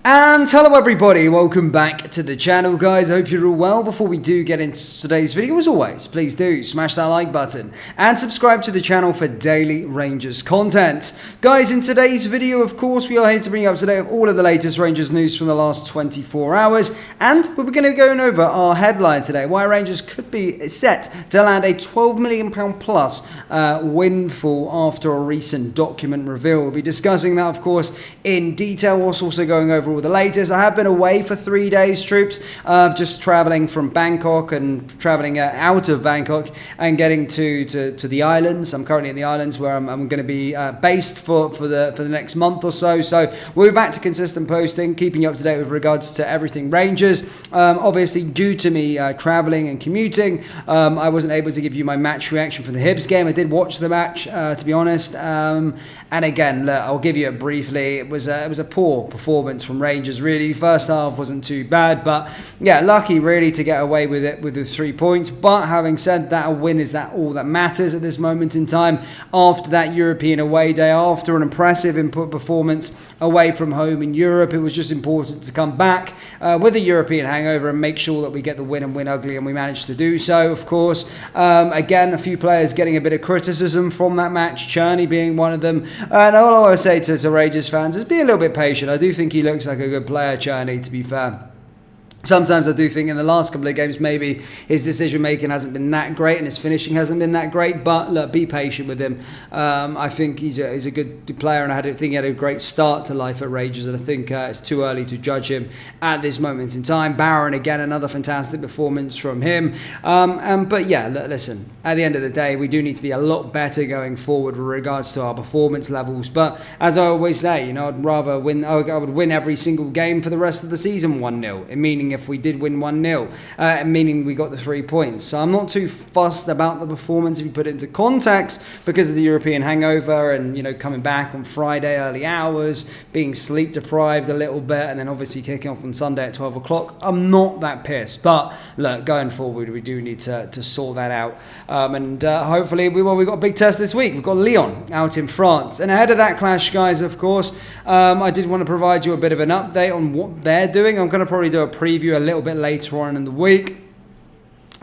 And hello everybody, welcome back to the channel guys. I hope you're all well. Before we do get into today's video, as always, please do smash that like button and subscribe to the channel for daily Rangers content. Guys, in today's video, of course, we are here to bring you up to date with all of the latest Rangers news from the last 24 hours. And we're going to be going over our headline today, why Rangers could be set to land a £12 million plus windfall after a recent document reveal. We'll be discussing that, of course, in detail, whilst also going over all the latest. I have been away for 3 days, troops, just traveling from Bangkok and traveling out of Bangkok and getting to the islands. I'm currently in the islands where I'm going to be based for the next month or so. So we'll be back to consistent posting, keeping you up to date with regards to everything Rangers. Obviously, due to me traveling and commuting, I wasn't able to give you my match reaction for the Hibs game. I did watch the match, to be honest. And again, look, I'll give you it briefly. It was a poor performance from Rangers, really. First half wasn't too bad, but yeah, lucky really to get away with it with the 3 points. But having said that, a win is that all that matters at this moment in time. After that European away day, after an impressive input performance away from home in Europe, it was just important to come back with a European hangover and make sure that we get the win and win ugly, and we managed to do so, of course. Again, a few players getting a bit of criticism from that match, Cherney being one of them. And all I want to say to Rangers fans is be a little bit patient. I do think he looks like a good player, Cherney, to be fair. Sometimes I do think in the last couple of games maybe his decision making hasn't been that great and his finishing hasn't been that great, but look, be patient with him. I think he's a good player, and I think he had a great start to life at Rangers, and I think it's too early to judge him at this moment in time. Barron, again, another fantastic performance from him. But yeah, listen, at the end of the day, we do need to be a lot better going forward with regards to our performance levels. But as I always say, I'd rather win. I would win every single game for the rest of the season 1-0, meaning if we did win 1-0, meaning we got the 3 points. So I'm not too fussed about the performance if you put it into context because of the European hangover and, coming back on Friday early hours, being sleep deprived a little bit, and then obviously kicking off on Sunday at 12 o'clock. I'm not that pissed. But look, going forward, we do need to sort that out. Hopefully, we've got a big test this week. We've got Lyon out in France. And ahead of that clash, guys, of course, I did want to provide you a bit of an update on what they're doing. I'm going to probably do a preview a little bit later on in the week.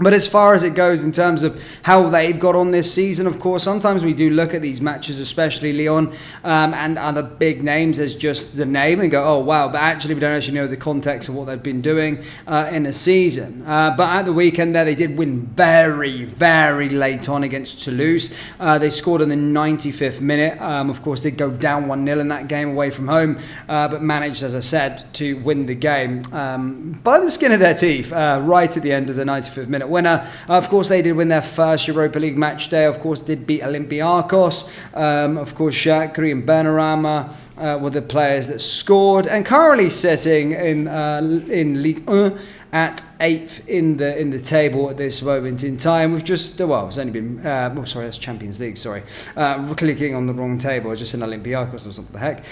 But as far as it goes in terms of how they've got on this season, of course, sometimes we do look at these matches, especially Lyon and other big names, as just the name and go, oh, wow. But actually, we don't actually know the context of what they've been doing in a season. But at the weekend there, they did win very, very late on against Toulouse. They scored in the 95th minute. Of course, they go down 1-0 in that game away from home, but managed, as I said, to win the game by the skin of their teeth right at the end of the 95th minute winner. Of course, they did win their first Europa League match day. Of course, did beat Olympiacos. Of course, Shaqiri and Benrahma were the players that scored, and currently sitting in Ligue 1 at 8th in the table at this moment in time. We've just, it's only been, that's Champions League, sorry. Clicking on the wrong table, just in Olympiacos or something the heck.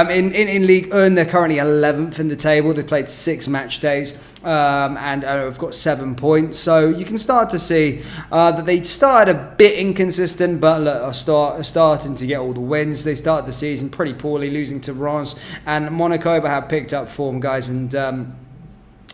In Ligue 1, they're currently 11th in the table. They've played 6 match days and have got 7 points. So you can start to see that they started a bit inconsistent, but look, are starting to get all the wins. They started the season pretty poorly, losing to Reims and Monaco, but have picked up form, guys, and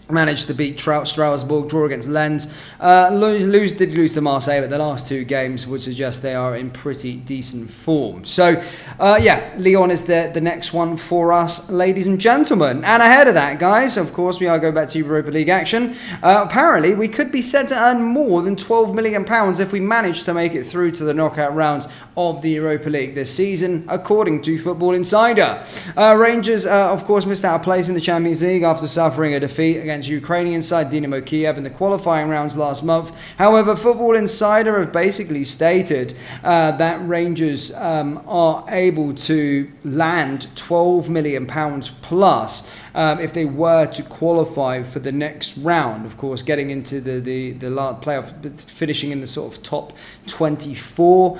managed to beat Strasbourg, draw against Lens. Did lose to Marseille, but the last 2 games would suggest they are in pretty decent form. So, Lyon is the next one for us, ladies and gentlemen. And ahead of that, guys, of course, we are going back to Europa League action. Apparently, we could be said to earn more than £12 million if we manage to make it through to the knockout rounds of the Europa League this season, according to Football Insider. Rangers, of course, missed out a place in the Champions League after suffering a defeat against Ukrainian side Dynamo Kiev in the qualifying rounds last month. However, Football Insider have basically stated that Rangers are able to land £12 million plus if they were to qualify for the next round. Of course, getting into the last playoff, finishing in the sort of top 24.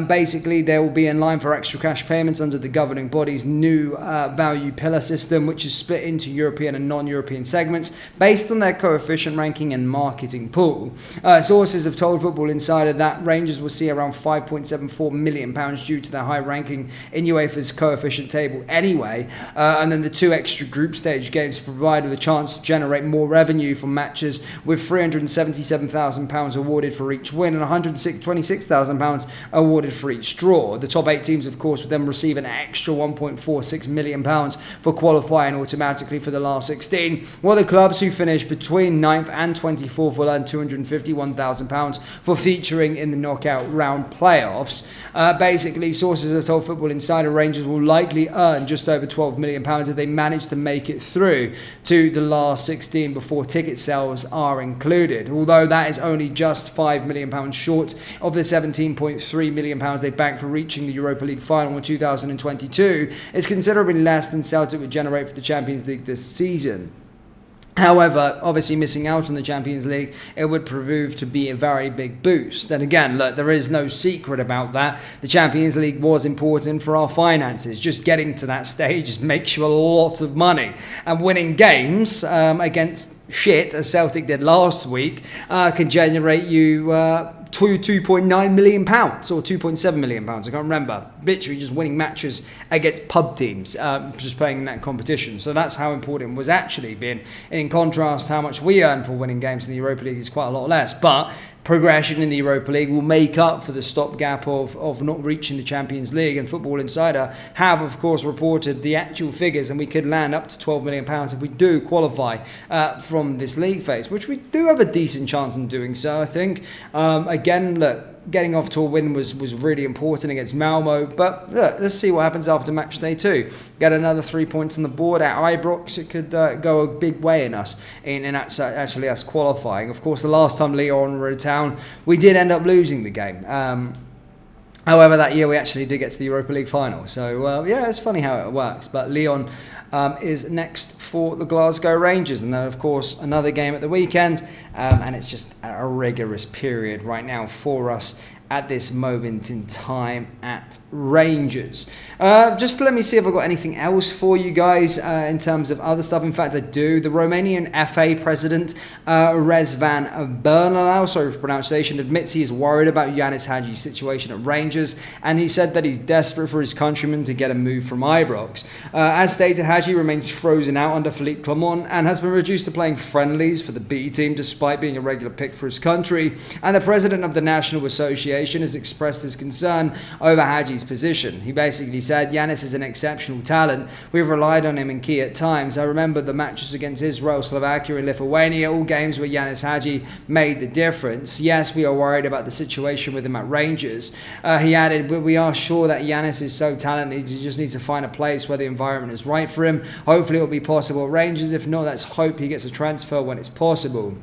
Basically, they will be in line for extra cash payments under the governing body's new value pillar system, which is split into European and non-European segments based on their coefficient ranking and marketing pool. Sources have told Football Insider that Rangers will see around £5.74 million due to their high ranking in UEFA's coefficient table anyway, and then the 2 extra group group stage games provided a chance to generate more revenue from matches, with £377,000 awarded for each win and £126,000 awarded for each draw. The top 8 teams, of course, would then receive an extra £1.46 million for qualifying automatically for the last 16, while the clubs who finished between 9th and 24th will earn £251,000 for featuring in the knockout round playoffs. Basically, sources have told Football Insider Rangers will likely earn just over £12 million if they manage to make it through to the last 16 before ticket sales are included, although that is only just £5 million short of the £17.3 million they banked for reaching the Europa League final in 2022. It's considerably less than Celtic would generate for the Champions League this season. However, obviously missing out on the Champions League, it would prove to be a very big boost. And again, look, there is no secret about that. The Champions League was important for our finances. Just getting to that stage makes you a lot of money. And winning games against shit, as Celtic did last week, can generate you £2.9 million or £2.7 million. I can't remember. Literally just winning matches against pub teams, just playing in that competition. So that's how important it was actually been. In contrast, how much we earn for winning games in the Europa League is quite a lot less. But progression in the Europa League will make up for the stopgap of not reaching the Champions League, and Football Insider have, of course, reported the actual figures, and we could land up to £12 million if we do qualify from this league phase, which we do have a decent chance in doing so, I think. Again, look, getting off to a win was really important against Malmo, but look, let's see what happens after match day 2. Get another 3 points on the board at Ibrox. It could go a big way in us, in actually us qualifying. Of course, the last time Lyon were in town, we did end up losing the game. However, that year we actually did get to the Europa League final. So, yeah, it's funny how it works. But Lyon is next for the Glasgow Rangers. And then, of course, another game at the weekend. And it's just a rigorous period right now for us at this moment in time at Rangers. Just let me see if I've got anything else for you guys in terms of other stuff. In fact, I do. The Romanian FA president, Rezvan Bernalau, sorry for pronunciation, admits he is worried about Yanis Hagi's situation at Rangers, and he said that he's desperate for his countrymen to get a move from Ibrox. As stated, Hagi remains frozen out under Philippe Clement and has been reduced to playing friendlies for the B team despite being a regular pick for his country, and the president of the National Association has expressed his concern over Hagi's position. He basically said, Yanis is an exceptional talent. We've relied on him in key at times. I remember the matches against Israel, Slovakia and Lithuania, all games where Yanis Hagi made the difference. Yes, we are worried about the situation with him at Rangers. He added, but we are sure that Yanis is so talented, he just needs to find a place where the environment is right for him. Hopefully it will be possible at Rangers. If not, let's hope he gets a transfer when it's possible.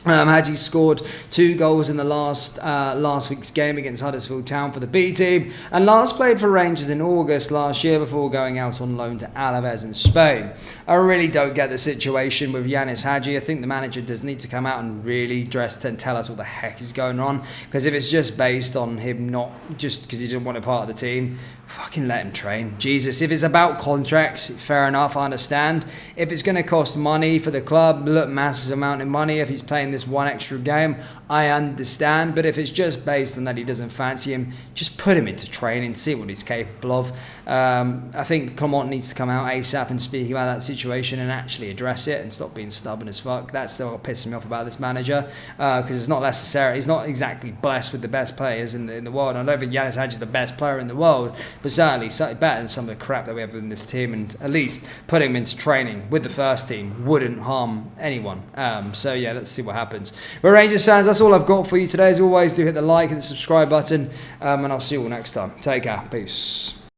Hagi scored 2 goals in the last week's game against Huddersfield Town for the B team, and last played for Rangers in August last year before going out on loan to Alaves in Spain. I really don't get the situation with Yanis Hagi. I think the manager does need to come out and really tell us what the heck is going on, because if it's just based on him not just because he didn't want a part of the team, fucking let him train. Jesus, if it's about contracts, fair enough, I understand. If it's going to cost money for the club, look, massive amount of money, if he's playing this one extra game, I understand. But if it's just based on that he doesn't fancy him, just put him into training, see what he's capable of. I think Clement needs to come out ASAP and speak about that situation and actually address it and stop being stubborn as fuck. That's still what pisses me off about this manager, because it's not necessary. He's not exactly blessed with the best players in the world. I don't think Yanis Hagi is the best player in the world, but certainly better than some of the crap that we have in this team, and at least putting him into training with the first team wouldn't harm anyone. So yeah, let's see what happens. But Rangers fans, that's all I've got for you today. As always, do hit the like and the subscribe button, and I'll see you all next time. Take care. Peace.